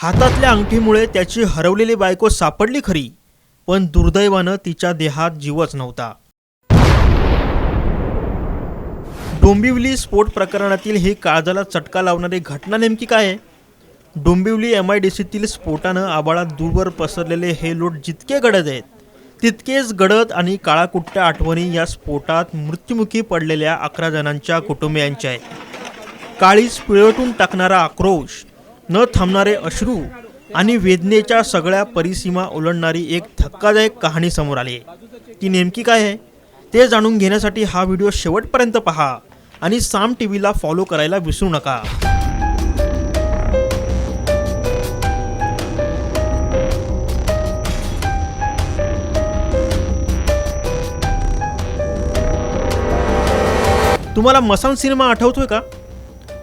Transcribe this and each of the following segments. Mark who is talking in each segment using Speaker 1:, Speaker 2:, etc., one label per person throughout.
Speaker 1: हातातल्या अंगठीमुळे त्याची हरवलेली बायको सापडली खरी, पण दुर्दैवानं तिच्या देहात जीवच नव्हता. डोंबिवली स्फोट प्रकरणातील ही काळजाला चटका लावणारी घटना नेमकी काय आहे? डोंबिवली MIDCतील स्फोटानं आबाळात दूरवर पसरलेले हे लोट जितके गडद आहेत, तितकेच गडद आणि काळाकुट्ट्या आठवणी या स्फोटात मृत्युमुखी पडलेल्या 11 जणांच्या कुटुंबियांच्या आहेत. काळीज पिळवटून टाकणारा आक्रोश, न थांबणारे अश्रू आणि वेदनेच्या सगळ्या परिसीमा ओलांडणारी एक धक्कादायक कहाणी समोर आली आहे. ती नेमकी काय आहे ते जाणून घेण्यासाठी हा व्हिडिओ शेवटपर्यंत पहा आणि साम टीव्हीला फॉलो करायला विसरू नका. तुम्हाला मसान सिनेमा आठवतोय का?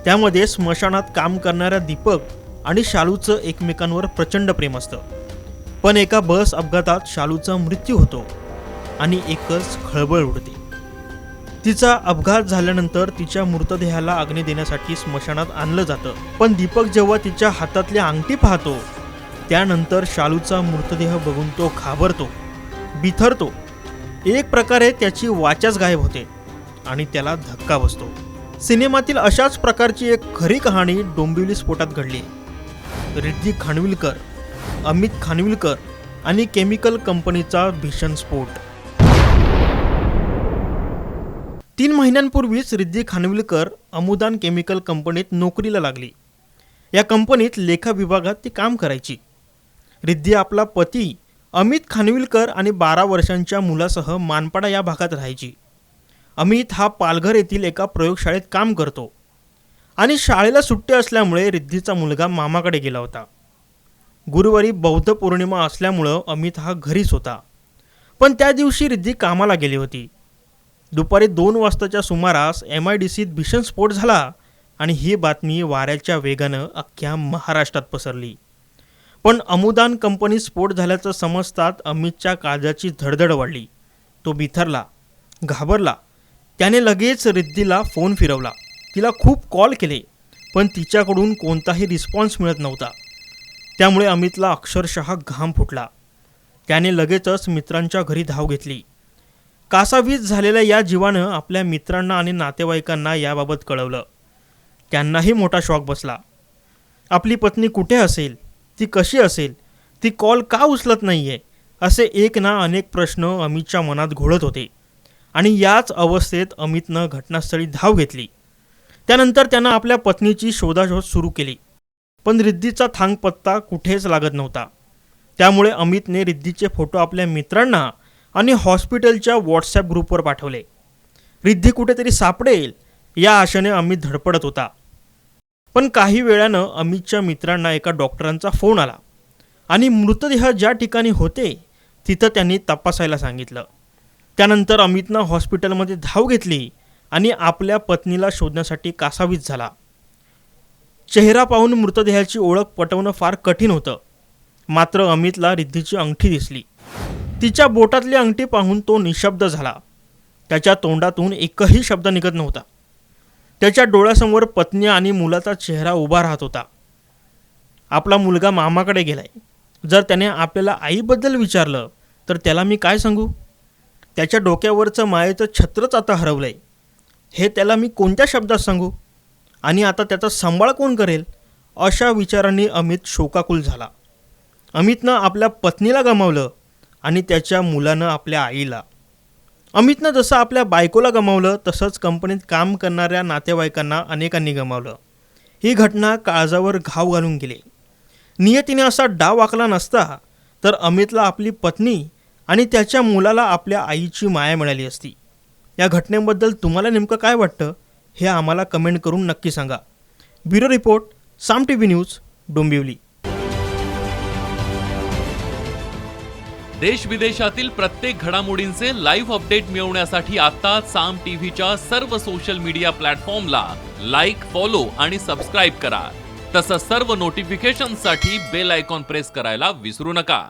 Speaker 1: त्यामध्ये स्मशानात काम करणाऱ्या दीपक आणि शालूचं एकमेकांवर प्रचंड प्रेम असतं. पण एका बस अपघातात शालूचा मृत्यू होतो आणि एकच खळबळ उडते. तिचा अपघात झाल्यानंतर तिच्या मृतदेहाला अग्नी देण्यासाठी स्मशानात आणलं जातं. पण दीपक जेव्हा तिच्या हातातली अंगठी पाहतो, त्यानंतर शालूचा मृतदेह बघून तो घाबरतो, बिथरतो. एक प्रकारे त्याची वाचाच गायब होते आणि त्याला धक्का बसतो. सिनेमातील अशाच प्रकारची एक खरी कहाणी डोंबिवली स्फोटात घडली. रिद्धी खानविलकर, अमित खानविलकर आणि केमिकल कंपनीचा भीषण स्फोट. 3 महिन्यांपूर्वीच रिद्धी खानविलकर अमुदान केमिकल कंपनीत नोकरीला लागली. या कंपनीत लेखा विभागात ती काम करायची. रिद्धी आपला पती अमित खानविलकर आणि 12 वर्षांच्या मुलासह मानपाडा या भागात राहायची. अमित हा पालघर येथील एका प्रयोगशाळेत काम करतो आणि शाळेला सुट्टी असल्यामुळे रिद्धीचा मुलगा मामाकडे गेला होता. गुरुवारी बौद्ध पौर्णिमा असल्यामुळं अमित हा घरीच होता. पण त्या दिवशी रिद्धी कामाला गेली होती. दुपारी 2 वाजताच्या सुमारास MIDCत भीषण स्फोट झाला आणि ही बातमी वाऱ्याच्या वेगानं अख्ख्या महाराष्ट्रात पसरली. पण अमुदान कंपनीत स्फोट झाल्याचं समजतात अमितच्या काळजाची धडधड वाढली. तो बिथरला, घाबरला. त्याने लगेच रिद्धीला फोन फिरवला. तिला खूप कॉल केले, पण तिच्याकडून कोणताही रिस्पॉन्स मिळत नव्हता. त्यामुळे अमितला अक्षरशः घाम फुटला. त्याने लगेचच मित्रांच्या घरी धाव घेतली. कासावीस झालेल्या या जीवानं आपल्या मित्रांना आणि नातेवाईकांना याबाबत कळवलं. त्यांनाही मोठा शॉक बसला. आपली पत्नी कुठे असेल, ती कशी असेल, ती कॉल का उचलत नाही आहे, असे एक ना अनेक प्रश्न अमितच्या मनात घोळत होते. आणि याच अवस्थेत अमितनं घटनास्थळी धाव घेतली. त्यानंतर त्यानं आपल्या पत्नीची शोधाशोध सुरू केली. पण रिद्धीचा थांगपत्ता कुठेच लागत नव्हता. त्यामुळे अमितने रिद्धीचे फोटो आपल्या मित्रांना आणि हॉस्पिटलच्या WhatsApp ग्रुपवर पाठवले. रिद्धी कुठेतरी सापडेल या आशेने अमित धडपडत होता. पण काही वेळानं अमितच्या मित्रांना एका डॉक्टरांचा फोन आला आणि मृतदेह ज्या ठिकाणी होते तिथं त्यांनी तपासायला सांगितलं. त्यानंतर अमितनं हॉस्पिटलमध्ये धाव घेतली आणि आपल्या पत्नीला शोधण्यासाठी कासावीस झाला. चेहरा पाहून मृतदेहाची ओळख पटवणं फार कठीण होतं. मात्र अमितला रिद्धीची अंगठी दिसली. तिच्या बोटातली अंगठी पाहून तो निशब्द झाला. त्याच्या तोंडातून एकही शब्द निघत नव्हता. त्याच्या डोळ्यासमोर पत्नी आणि मुलाचा चेहरा उभा राहत होता. आपला मुलगा मामाकडे गेलाय. जर त्याने आपल्याला आईबद्दल विचारलं तर त्याला मी काय सांगू? त्याच्या डोक्यावरचं मायेचं छत्रच आता हरवलंय. हे त्याला मी कोणत्या शब्दात सांगू? आणि आता त्याचा सांभाळ कोण करेल? अशा विचारांनी अमित शोकाकुल झाला. अमितनं आपल्या पत्नीला गमावलं आणि त्याच्या मुलानं आपल्या आईला. अमितनं जसं आपल्या बायकोला गमावलं तसंच कंपनीत काम करणाऱ्या नातेवाईकांना अनेकांनी गमावलं. ही घटना काळजावर घाव घालून गेली. नियतीने असा डाव आखला नसता तर अमितला आपली पत्नी आणि त्याच्या मुलाला आपल्या आईची माया मिळाली असती. या घटनेबद्दल तुम्हाला नेमकं काय वाटतं हे आम्हाला कमेंट करून नक्की सांगा. ब्युरो रिपोर्ट, साम टीव्ही न्यूज, डोंबिवली.
Speaker 2: देश विदेशातील प्रत्येक घडामोडींचे लाईव्ह अपडेट मिळवण्यासाठी आता साम टीव्हीच्या सर्व सोशल मीडिया प्लॅटफॉर्मला लाईक, फॉलो आणि सबस्क्राईब करा. तसंच सर्व नोटिफिकेशनसाठी बेल आयकॉन प्रेस करायला विसरू नका.